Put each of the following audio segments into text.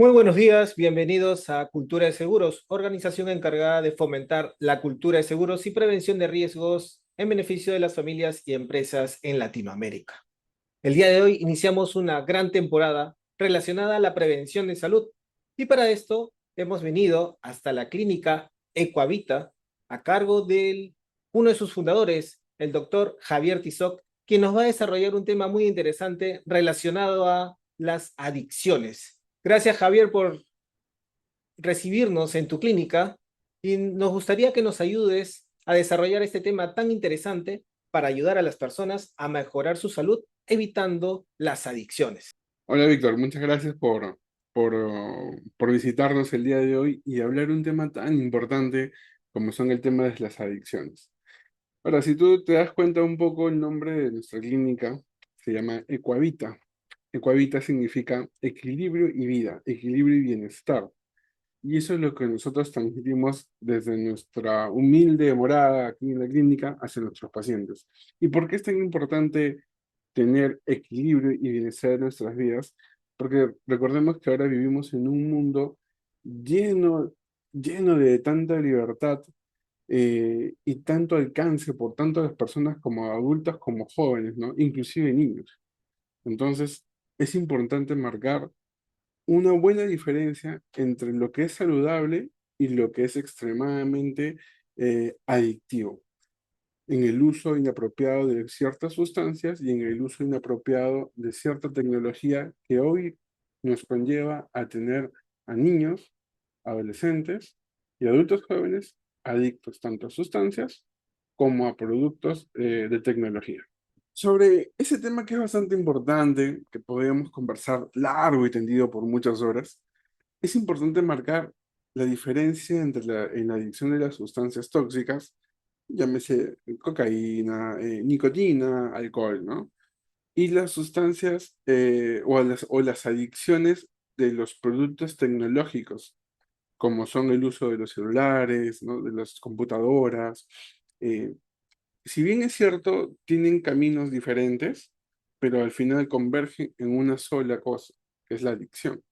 Muy buenos días, bienvenidos a Cultura de Seguros, organización encargada de fomentar la cultura de seguros y prevención de riesgos en beneficio de las familias y empresas en Latinoamérica. El día de hoy iniciamos una gran temporada relacionada a la prevención de salud y para esto hemos venido hasta la clínica Ecuavita a cargo de uno de sus fundadores, el doctor Javier Tizoc, quien nos va a desarrollar un tema muy interesante relacionado a las adicciones. Gracias, Javier, por recibirnos en tu clínica y nos gustaría que nos ayudes a desarrollar este tema tan interesante para ayudar a las personas a mejorar su salud, evitando las adicciones. Hola Víctor, muchas gracias por visitarnos el día de hoy y hablar un tema tan importante como son el tema de las adicciones. Ahora, si tú te das cuenta un poco, el nombre de nuestra clínica se llama Ecuavita. Ecuavita significa equilibrio y vida, equilibrio y bienestar. Y eso es lo que nosotros transmitimos desde nuestra humilde morada aquí en la clínica hacia nuestros pacientes. ¿Y por qué es tan importante tener equilibrio y bienestar en nuestras vidas? Porque recordemos que ahora vivimos en un mundo lleno, lleno de tanta libertad y tanto alcance por tanto las personas como adultas como jóvenes, ¿no? Inclusive niños. Entonces, es importante marcar una buena diferencia entre lo que es saludable y lo que es extremadamente adictivo, en el uso inapropiado de ciertas sustancias y en el uso inapropiado de cierta tecnología que hoy nos conlleva a tener a niños, adolescentes y adultos jóvenes adictos tanto a sustancias como a productos de tecnología. Sobre ese tema que es bastante importante, que podríamos conversar largo y tendido por muchas horas, es importante marcar la diferencia entre en la adicción de las sustancias tóxicas, llámese cocaína, nicotina, alcohol, ¿no? Y las sustancias o las adicciones de los productos tecnológicos, como son el uso de los celulares, ¿no? De las computadoras. eh, si bien es cierto, tienen caminos diferentes, pero al final convergen en una sola cosa, que es la adicción.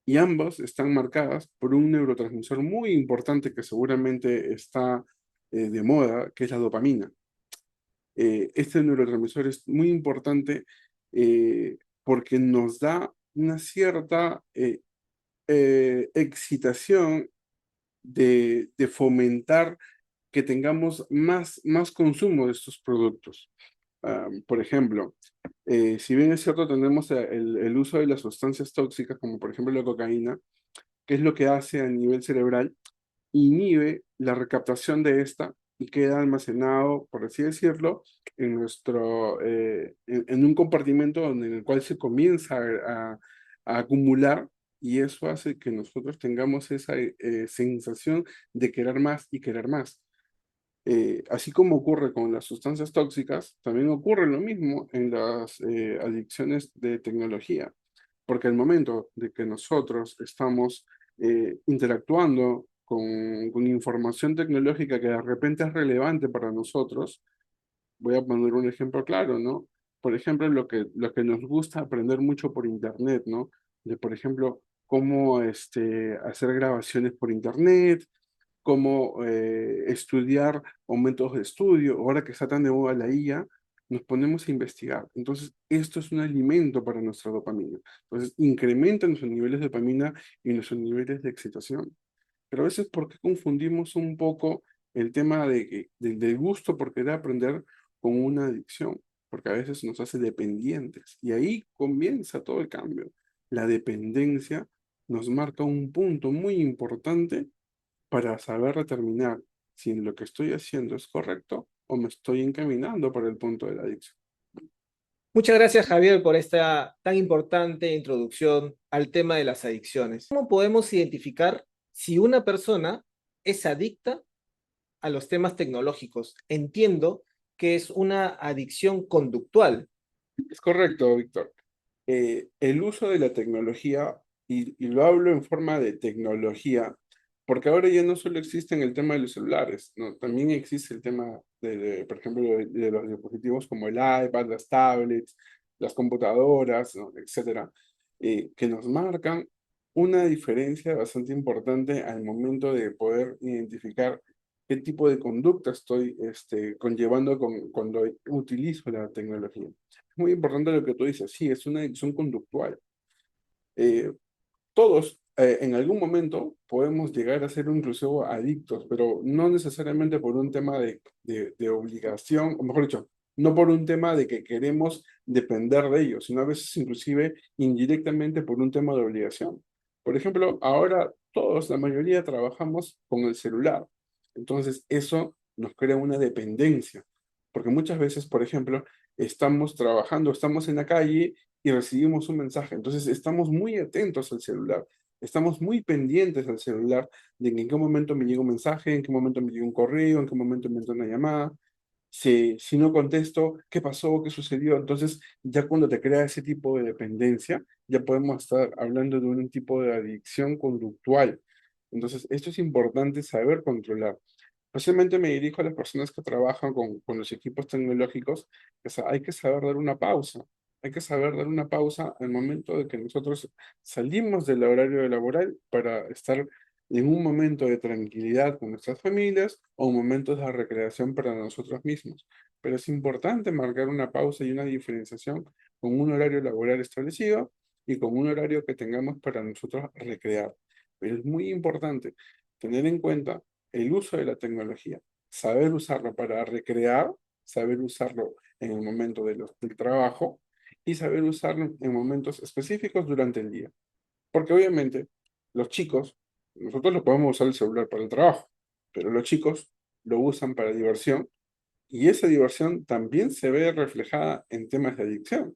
Y ambas están marcadas por un neurotransmisor muy importante que seguramente está de moda, que es la dopamina. Este neurotransmisor es muy importante porque nos da una cierta excitación de fomentar que tengamos más consumo de estos productos. Por ejemplo, si bien es cierto, tenemos el uso de las sustancias tóxicas, como por ejemplo la cocaína, ¿qué es lo que hace a nivel cerebral? Inhibe la recaptación de esta y queda almacenado, por así decirlo, en un compartimento en el cual se comienza a acumular y eso hace que nosotros tengamos esa sensación de querer más y querer más. Así como ocurre con las sustancias tóxicas, también ocurre lo mismo en las adicciones de tecnología, porque al momento de que nosotros estamos interactuando con información tecnológica que de repente es relevante para nosotros, voy a poner un ejemplo claro, ¿no? Por ejemplo, lo que nos gusta aprender mucho por internet, ¿no? De, por ejemplo, cómo hacer grabaciones por internet, cómo estudiar o métodos de estudio. Ahora que está tan de moda la IA, nos ponemos a investigar. Entonces, esto es un alimento para nuestra dopamina. Entonces, incrementa nuestros niveles de dopamina y nuestros niveles de excitación. Pero a veces, ¿por qué confundimos un poco el tema del gusto por querer aprender con una adicción? Porque a veces nos hace dependientes. Y ahí comienza todo el cambio. La dependencia nos marca un punto muy importante para saber determinar si lo que estoy haciendo es correcto o me estoy encaminando para el punto de la adicción. Muchas gracias, Javier, por esta tan importante introducción al tema de las adicciones. ¿Cómo podemos identificar si una persona es adicta a los temas tecnológicos? Entiendo que es una adicción conductual. Es correcto, Víctor. El uso de la tecnología, y lo hablo en forma de tecnología, porque ahora ya no solo existe en el tema de los celulares, ¿no? También existe el tema por ejemplo, de los dispositivos como el iPad, las tablets, las computadoras, ¿no? Etcétera, que nos marcan una diferencia bastante importante al momento de poder identificar qué tipo de conducta estoy conllevando cuando utilizo la tecnología. Es muy importante lo que tú dices, sí, es una adicción conductual. Eh, Todos en algún momento podemos llegar a ser incluso adictos, pero no necesariamente por un tema de obligación, o mejor dicho, no por un tema de que queremos depender de ellos, sino a veces inclusive indirectamente por un tema de obligación. Por ejemplo, ahora todos, la mayoría, trabajamos con el celular. Entonces, eso nos crea una dependencia, porque muchas veces, por ejemplo, estamos trabajando, estamos en la calle y recibimos un mensaje. Entonces estamos muy atentos al celular, estamos muy pendientes al celular de en qué momento me llega un mensaje, en qué momento me llega un correo, en qué momento me entra una llamada. Si no contesto, ¿qué pasó? ¿Qué sucedió? Entonces, ya cuando te crea ese tipo de dependencia, ya podemos estar hablando de un tipo de adicción conductual. Entonces, esto es importante saber controlar. Especialmente me dirijo a las personas que trabajan con los equipos tecnológicos, hay que saber dar una pausa. Hay que saber dar una pausa al momento de que nosotros salimos del horario laboral para estar en un momento de tranquilidad con nuestras familias o momentos de recreación para nosotros mismos. Pero es importante marcar una pausa y una diferenciación con un horario laboral establecido y con un horario que tengamos para nosotros recrear. Pero es muy importante tener en cuenta el uso de la tecnología, saber usarlo para recrear, saber usarlo en el momento del trabajo y saber usarlo en momentos específicos durante el día. Porque obviamente los chicos, nosotros lo podemos usar el celular para el trabajo, pero los chicos lo usan para diversión y esa diversión también se ve reflejada en temas de adicción,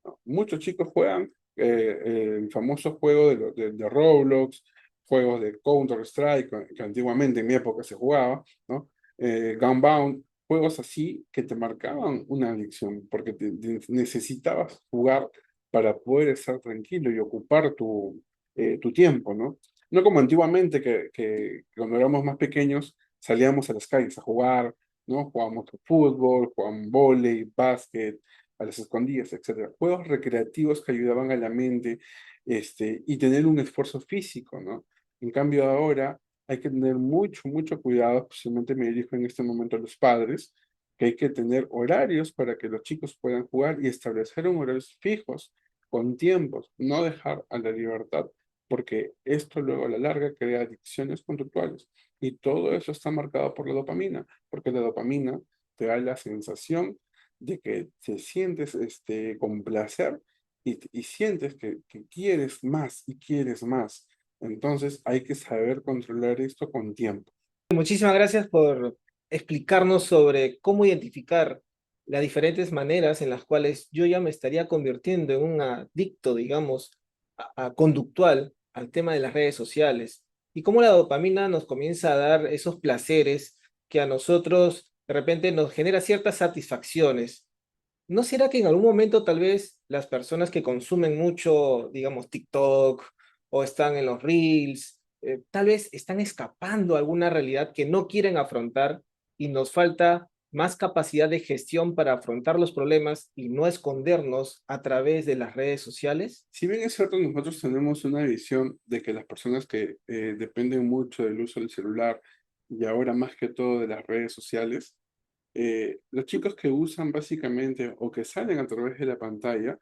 ¿no? Muchos chicos juegan el famoso juego de Roblox, juegos de Counter-Strike, que antiguamente en mi época se jugaba, ¿no? Gunbound, juegos así que te marcaban una adicción, porque necesitabas jugar para poder estar tranquilo y ocupar tu tiempo, ¿no? No como antiguamente que cuando éramos más pequeños salíamos a las calles a jugar, ¿no? Jugábamos fútbol, jugábamos vóley, básquet, a las escondidas, etcétera. Juegos recreativos que ayudaban a la mente, y tener un esfuerzo físico, ¿no? En cambio ahora hay que tener mucho, mucho cuidado, especialmente me dirijo en este momento a los padres, que hay que tener horarios para que los chicos puedan jugar y establecer un horarios fijos, con tiempos, no dejar a la libertad, porque esto luego a la larga crea adicciones conductuales. Y todo eso está marcado por la dopamina, porque la dopamina te da la sensación de que te sientes con placer y sientes que quieres más y quieres más. Entonces hay que saber controlar esto con tiempo. Muchísimas gracias por explicarnos sobre cómo identificar las diferentes maneras en las cuales yo ya me estaría convirtiendo en un adicto, digamos, a conductual al tema de las redes sociales y cómo la dopamina nos comienza a dar esos placeres que a nosotros de repente nos genera ciertas satisfacciones. ¿No será que en algún momento tal vez las personas que consumen mucho, digamos, TikTok o están en los Reels, tal vez están escapando a alguna realidad que no quieren afrontar y nos falta más capacidad de gestión para afrontar los problemas y no escondernos a través de las redes sociales? Si bien es cierto, nosotros tenemos una visión de que las personas que dependen mucho del uso del celular y ahora más que todo de las redes sociales, los chicos que usan básicamente o que salen a través de la pantalla,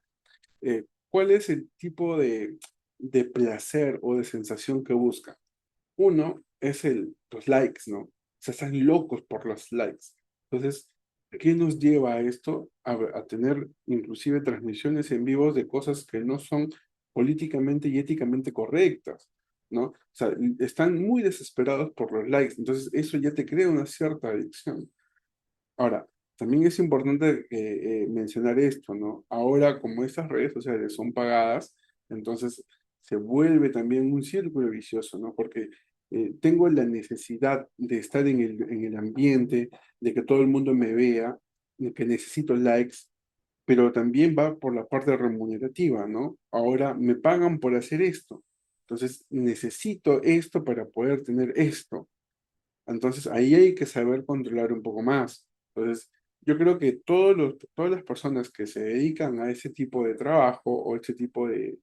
¿cuál es el tipo de placer o de sensación que buscan? Uno es los likes, ¿no? O sea, están locos por los likes. Entonces, ¿qué nos lleva a esto? A tener inclusive transmisiones en vivo de cosas que no son políticamente y éticamente correctas, ¿no? O sea, están muy desesperados por los likes. Entonces, eso ya te crea una cierta adicción. Ahora, también es importante mencionar esto, ¿no? Ahora, como estas redes sociales son pagadas, entonces se vuelve también un círculo vicioso, ¿no? Porque tengo la necesidad de estar en el ambiente, de que todo el mundo me vea, de que necesito likes, pero también va por la parte remunerativa, ¿no? Ahora me pagan por hacer esto, entonces necesito esto para poder tener esto. Entonces ahí hay que saber controlar un poco más. Entonces, yo creo que todas las personas que se dedican a ese tipo de trabajo o ese tipo de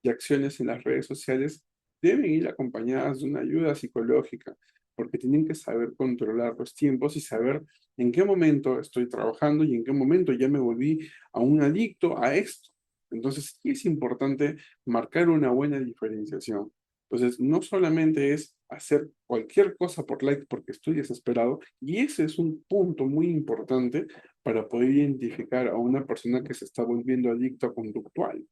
y acciones en las redes sociales deben ir acompañadas de una ayuda psicológica, porque tienen que saber controlar los tiempos y saber en qué momento estoy trabajando y en qué momento ya me volví a un adicto a esto. Entonces, sí es importante marcar una buena diferenciación. Entonces, no solamente es hacer cualquier cosa por like porque estoy desesperado, y ese es un punto muy importante para poder identificar a una persona que se está volviendo adicta conductual,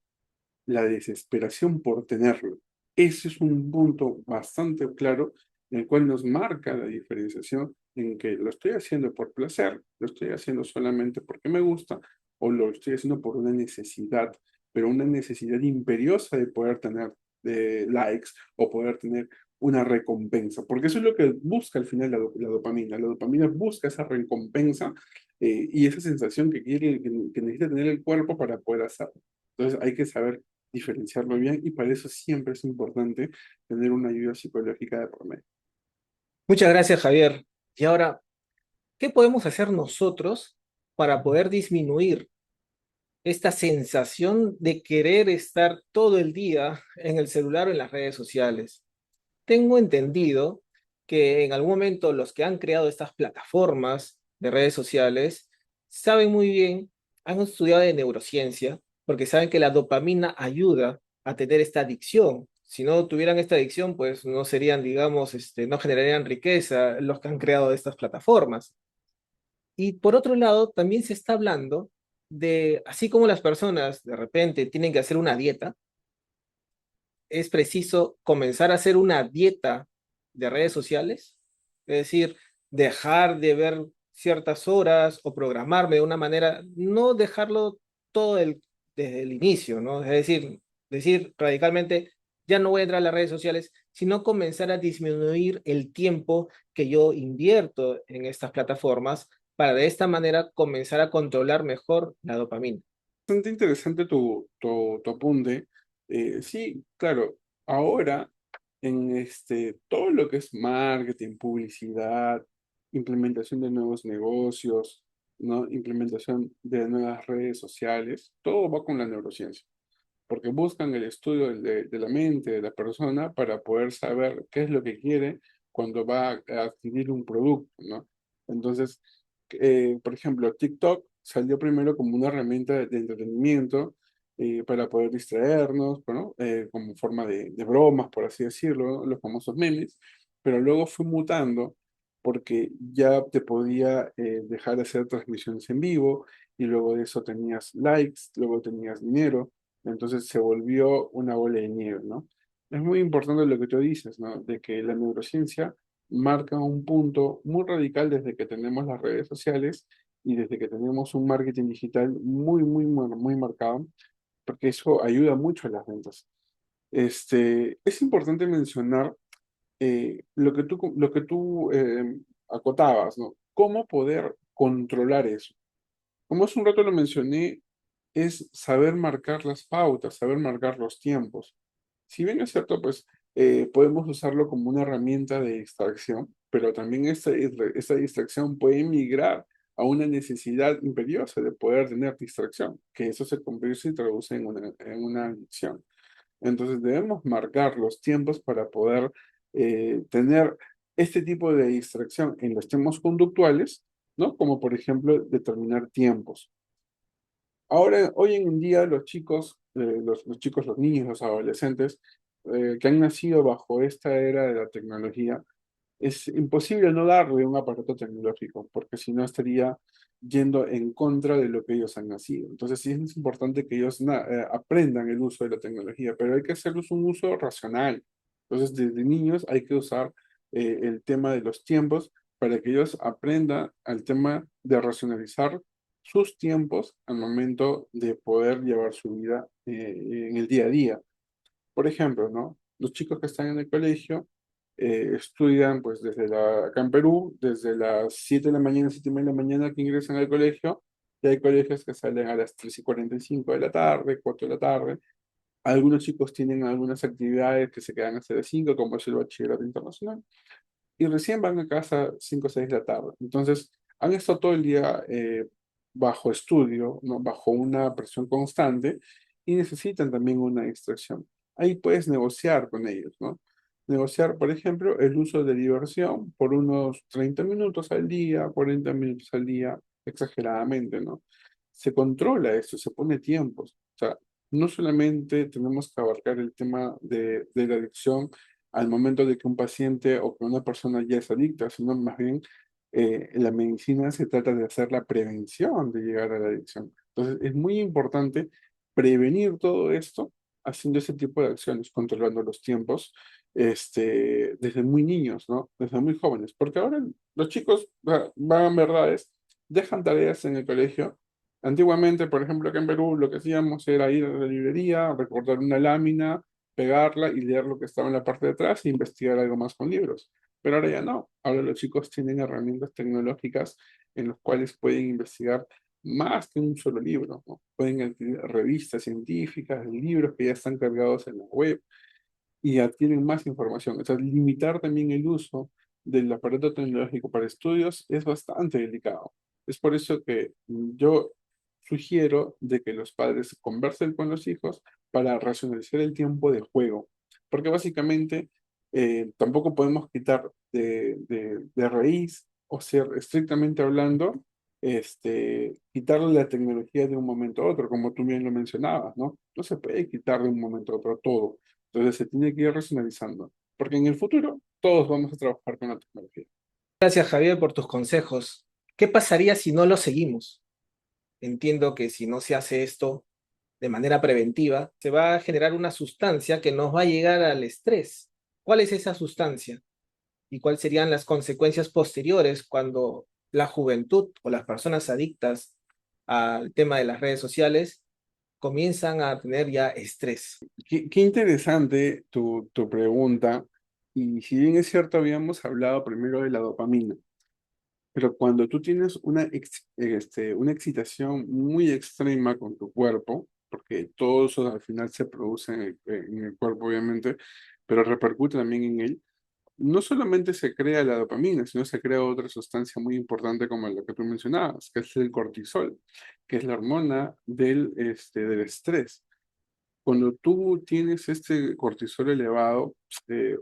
la desesperación por tenerlo. Ese es un punto bastante claro en el cual nos marca la diferenciación en que lo estoy haciendo por placer, lo estoy haciendo solamente porque me gusta o lo estoy haciendo por una necesidad, pero una necesidad imperiosa de poder tener likes o poder tener una recompensa, porque eso es lo que busca al final la dopamina. La dopamina busca esa recompensa y esa sensación que quiere, que necesita tener el cuerpo para poder hacerlo. Entonces hay que saber diferenciarlo bien y para eso siempre es importante tener una ayuda psicológica de por medio. Muchas gracias, Javier. Y ahora, ¿qué podemos hacer nosotros para poder disminuir esta sensación de querer estar todo el día en el celular o en las redes sociales? Tengo entendido que en algún momento los que han creado estas plataformas de redes sociales saben muy bien, han estudiado de neurociencia, porque saben que la dopamina ayuda a tener esta adicción. Si no tuvieran esta adicción, pues no serían, digamos, no generarían riqueza los que han creado estas plataformas. Y por otro lado, también se está hablando de, así como las personas de repente tienen que hacer una dieta, es preciso comenzar a hacer una dieta de redes sociales, es decir, dejar de ver ciertas horas o programarme de una manera, no dejarlo todo desde el inicio, ¿no? Es decir radicalmente, ya no voy a entrar a las redes sociales, sino comenzar a disminuir el tiempo que yo invierto en estas plataformas para de esta manera comenzar a controlar mejor la dopamina. Bastante interesante tu apunte. Sí, claro, ahora en todo lo que es marketing, publicidad, implementación de nuevos negocios, ¿no? Implementación de nuevas redes sociales, todo va con la neurociencia, porque buscan el estudio de la mente de la persona para poder saber qué es lo que quiere cuando va a adquirir un producto, ¿no? Entonces, por ejemplo, TikTok salió primero como una herramienta de entretenimiento para poder distraernos, ¿no? Como forma de bromas, por así decirlo, ¿no? Los famosos memes, pero luego fue mutando porque ya te podía dejar de hacer transmisiones en vivo y luego de eso tenías likes, luego tenías dinero, entonces se volvió una bola de nieve, ¿no? Es muy importante lo que tú dices, ¿no? De que la neurociencia marca un punto muy radical desde que tenemos las redes sociales y desde que tenemos un marketing digital muy marcado, porque eso ayuda mucho a las ventas. Es importante mencionar lo que tú acotabas, ¿no? ¿Cómo poder controlar eso? Como hace un rato lo mencioné, es saber marcar las pautas, saber marcar los tiempos. Si bien es cierto, pues podemos usarlo como una herramienta de distracción, pero también esta distracción puede migrar a una necesidad imperiosa de poder tener distracción, que eso se convierte y traduce en una adicción. Entonces debemos marcar los tiempos para poder tener este tipo de distracción en los temas conductuales, ¿no? Como por ejemplo determinar tiempos. Ahora, hoy en día, los chicos, los niños, los adolescentes que han nacido bajo esta era de la tecnología, es imposible no darle un aparato tecnológico, porque si no estaría yendo en contra de lo que ellos han nacido. Entonces, sí es importante que ellos aprendan el uso de la tecnología, pero hay que hacerles un uso racional. Entonces, desde niños hay que usar el tema de los tiempos para que ellos aprendan al tema de racionalizar sus tiempos al momento de poder llevar su vida en el día a día. Por ejemplo, ¿no? Los chicos que están en el colegio estudian, pues, acá en Perú, desde las 7 de la mañana, 7:30 de la mañana que ingresan al colegio, y hay colegios que salen a las 3:45 de la tarde, 4 de la tarde. Algunos chicos tienen algunas actividades que se quedan hasta las 5, como es el bachillerato internacional, y recién van a casa 5 o 6 de la tarde. Entonces, han estado todo el día bajo estudio, ¿no? Bajo una presión constante y necesitan también una distracción. ahí puedes negociar con ellos, ¿no? Negociar, por ejemplo, el uso de diversión por unos 30 minutos al día, 40 minutos al día, exageradamente, ¿no? Se controla eso, se pone tiempos. O sea, no solamente tenemos que abarcar el tema de la adicción al momento de que un paciente o que una persona ya es adicta, sino más bien en la medicina se trata de hacer la prevención de llegar a la adicción. Entonces, es muy importante prevenir todo esto haciendo ese tipo de acciones, controlando los tiempos, desde muy niños, ¿no? Desde muy jóvenes. Porque ahora los chicos, van verdades, dejan tareas en el colegio. Antiguamente, por ejemplo, acá en Perú, lo que hacíamos era ir a la librería, recordar una lámina, pegarla y leer lo que estaba en la parte de atrás e investigar algo más con libros. Pero ahora ya no. Ahora los chicos tienen herramientas tecnológicas en las cuales pueden investigar más que un solo libro, ¿no? Pueden adquirir revistas científicas, libros que ya están cargados en la web y adquieren más información. O sea, limitar también el uso del aparato tecnológico para estudios es bastante delicado. Es por eso que yo sugiero de que los padres conversen con los hijos para racionalizar el tiempo de juego. Porque básicamente tampoco podemos quitar de raíz o ser estrictamente hablando, quitarle la tecnología de un momento a otro, como tú bien lo mencionabas, ¿no? No se puede quitar de un momento a otro todo. Entonces se tiene que ir racionalizando, porque en el futuro todos vamos a trabajar con la tecnología. Gracias, Javier, por tus consejos. ¿Qué pasaría si no los seguimos? Entiendo que si no se hace esto de manera preventiva, se va a generar una sustancia que nos va a llegar al estrés. ¿Cuál es esa sustancia? ¿Y cuáles serían las consecuencias posteriores cuando la juventud o las personas adictas al tema de las redes sociales comienzan a tener ya estrés? Qué interesante tu pregunta, y si bien es cierto, habíamos hablado primero de la dopamina, pero cuando tú tienes una excitación muy extrema con tu cuerpo, porque todo eso al final se produce en el cuerpo, obviamente, pero repercute también en él. No solamente se crea la dopamina, sino se crea otra sustancia muy importante como la que tú mencionabas, que es el cortisol, que es la hormona del estrés. Cuando tú tienes este cortisol elevado,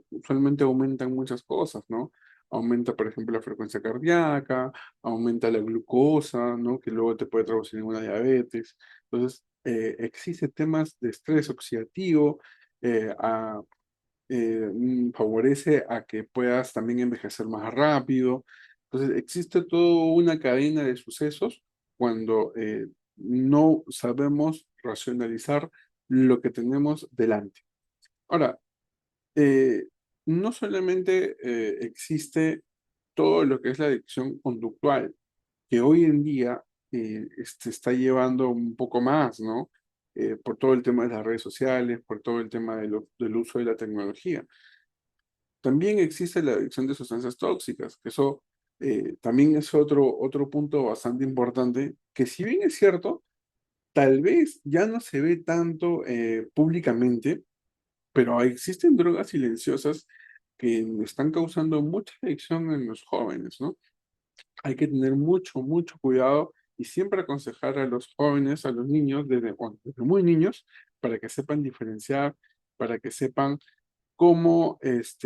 usualmente aumentan muchas cosas, ¿no? Aumenta, por ejemplo, la frecuencia cardíaca, aumenta la glucosa, ¿no? Que luego te puede traducir en una diabetes. Entonces, existen temas de estrés oxidativo, eh, a- favorece a que puedas también envejecer más rápido. Entonces, existe toda una cadena de sucesos cuando no sabemos racionalizar lo que tenemos delante. Ahora, eh, no solamente existe todo lo que es la adicción conductual, que hoy en día está llevando un poco más, ¿no? Por todo el tema de las redes sociales, por todo el tema del uso de la tecnología. También existe la adicción de sustancias tóxicas, que eso también es otro punto bastante importante, que si bien es cierto, tal vez ya no se ve tanto públicamente, pero existen drogas silenciosas que están causando mucha adicción en los jóvenes, ¿no? Hay que tener mucho cuidado y siempre aconsejar a los jóvenes, a los niños, desde muy niños, para que sepan diferenciar, para que sepan cómo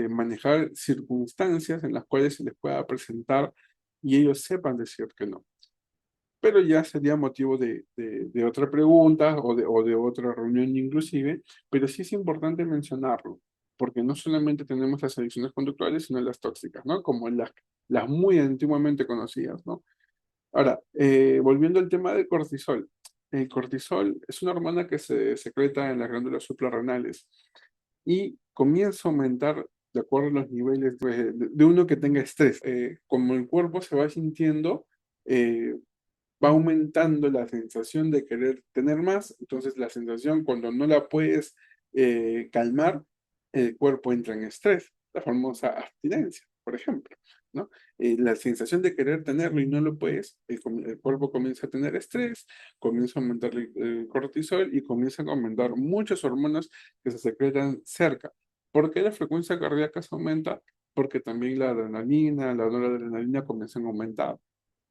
manejar circunstancias en las cuales se les pueda presentar y ellos sepan decir que no. Pero ya sería motivo de otra pregunta o de otra reunión inclusive, pero sí es importante mencionarlo, porque no solamente tenemos las adicciones conductuales, sino las tóxicas, ¿no? Como las muy antiguamente conocidas, ¿no? Ahora, volviendo al tema del cortisol. El cortisol es una hormona que se secreta en las glándulas suprarrenales y comienza a aumentar de acuerdo a los niveles de uno que tenga estrés. Como el cuerpo se va sintiendo, eh, va aumentando la sensación de querer tener más, entonces la sensación cuando no la puedes calmar, el cuerpo entra en estrés, la famosa abstinencia, por ejemplo, ¿no? La sensación de querer tenerlo y no lo puedes, el cuerpo comienza a tener estrés, comienza a aumentar el cortisol y comienzan a aumentar muchas hormonas que se secretan cerca. ¿Por qué la frecuencia cardíaca se aumenta? Porque también la adrenalina, la noradrenalina comienzan a aumentar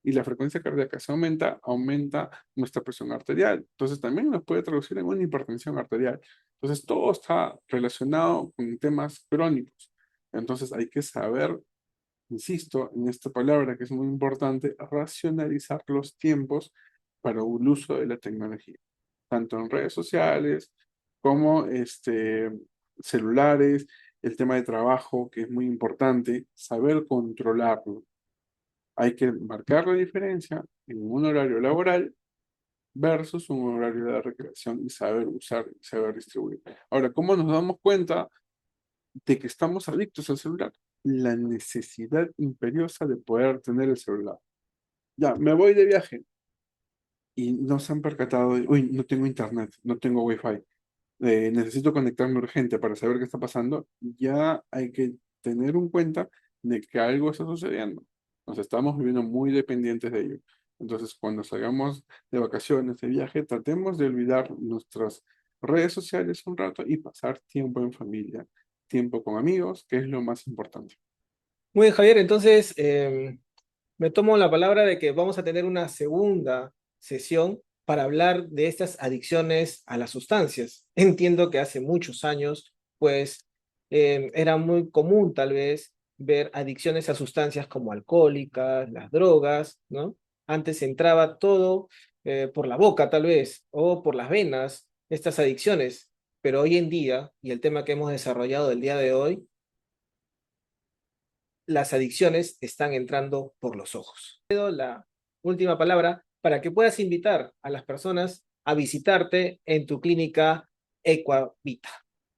y la frecuencia cardíaca se aumenta, aumenta nuestra presión arterial. Entonces también nos puede traducir en una hipertensión arterial. Entonces, todo está relacionado con temas crónicos. Entonces, hay que saber, insisto, en esta palabra que es muy importante, racionalizar los tiempos para el uso de la tecnología, tanto en redes sociales como celulares, el tema de trabajo, que es muy importante, saber controlarlo. Hay que marcar la diferencia en un horario laboral versus un horario de recreación y saber usar y saber distribuir. Ahora, ¿cómo nos damos cuenta de que estamos adictos al celular? La necesidad imperiosa de poder tener el celular. Ya, me voy de viaje y no se han percatado de, uy, no tengo internet, no tengo wifi, necesito conectarme urgente para saber qué está pasando. Ya hay que tener en cuenta de que algo está sucediendo. Nos estamos viviendo muy dependientes de ello. Entonces, cuando salgamos de vacaciones, de viaje, tratemos de olvidar nuestras redes sociales un rato y pasar tiempo en familia, tiempo con amigos, que es lo más importante. Muy bien, Javier, entonces me tomo la palabra de que vamos a tener una segunda sesión para hablar de estas adicciones a las sustancias. Entiendo que hace muchos años, pues, era muy común tal vez ver adicciones a sustancias como alcohólicas, las drogas, ¿no? Antes entraba todo por la boca tal vez, o por las venas, estas adicciones. Pero hoy en día, y el tema que hemos desarrollado el día de hoy, las adicciones están entrando por los ojos. Te doy la última palabra para que puedas invitar a las personas a visitarte en tu clínica Equavita.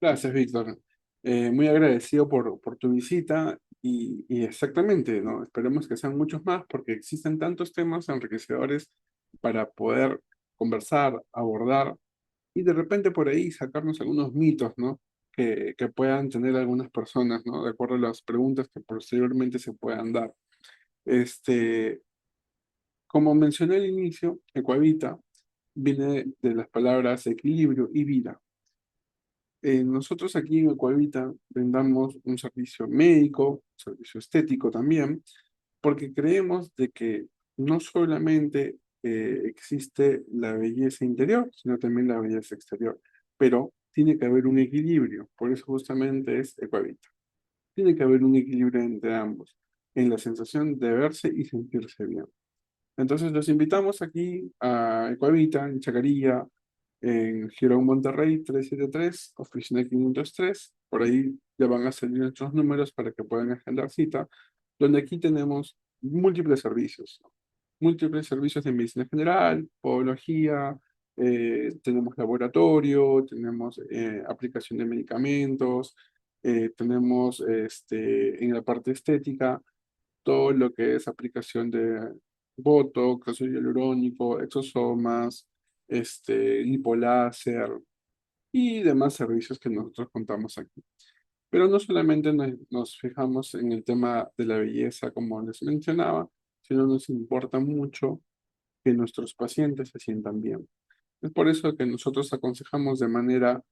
Gracias, Víctor. Muy agradecido por tu visita y exactamente, ¿no? Esperemos que sean muchos más porque existen tantos temas enriquecedores para poder conversar, abordar y de repente por ahí sacarnos algunos mitos, ¿no? Que puedan tener algunas personas, ¿no? De acuerdo a las preguntas que posteriormente se puedan dar. Este, Como mencioné al inicio, Ecuavita viene de las palabras equilibrio y vida. Nosotros aquí en Ecuavita brindamos un servicio médico, un servicio estético también, porque creemos de que no solamente existe la belleza interior, sino también la belleza exterior, pero tiene que haber un equilibrio, por eso justamente es Ecuavita. Tiene que haber un equilibrio entre ambos, en la sensación de verse y sentirse bien. Entonces los invitamos aquí a Ecuavita, en Chacarilla, en Girón Monterrey 373, oficina 503. Por ahí le van a salir nuestros números para que puedan agendar cita, donde aquí tenemos múltiples servicios de medicina general, podología, tenemos laboratorio, tenemos aplicación de medicamentos, tenemos en la parte estética todo lo que es aplicación de Botox, ácido hialurónico, exosomas, lipoláser y demás servicios que nosotros contamos aquí. Pero no solamente nos fijamos en el tema de la belleza, como les mencionaba, sino nos importa mucho que nuestros pacientes se sientan bien. Es por eso que nosotros aconsejamos de manera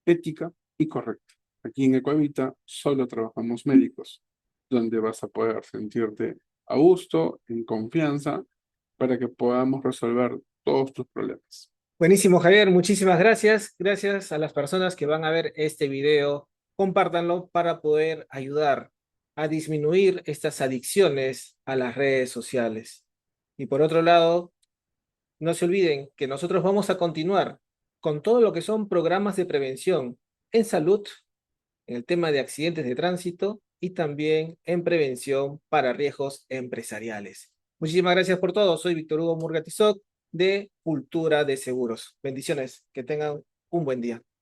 ética y correcta. Aquí en Ecuavita solo trabajamos médicos, donde vas a poder sentirte a gusto, en confianza, para que podamos resolver todos tus problemas. Buenísimo, Javier, muchísimas gracias. Gracias a las personas que van a ver este video. Compártanlo para poder ayudar a disminuir estas adicciones a las redes sociales. Y por otro lado, no se olviden que nosotros vamos a continuar con todo lo que son programas de prevención en salud, en el tema de accidentes de tránsito y también en prevención para riesgos empresariales. Muchísimas gracias por todo. Soy Víctor Hugo Murgatizoc de Cultura de Seguros. Bendiciones. Que tengan un buen día.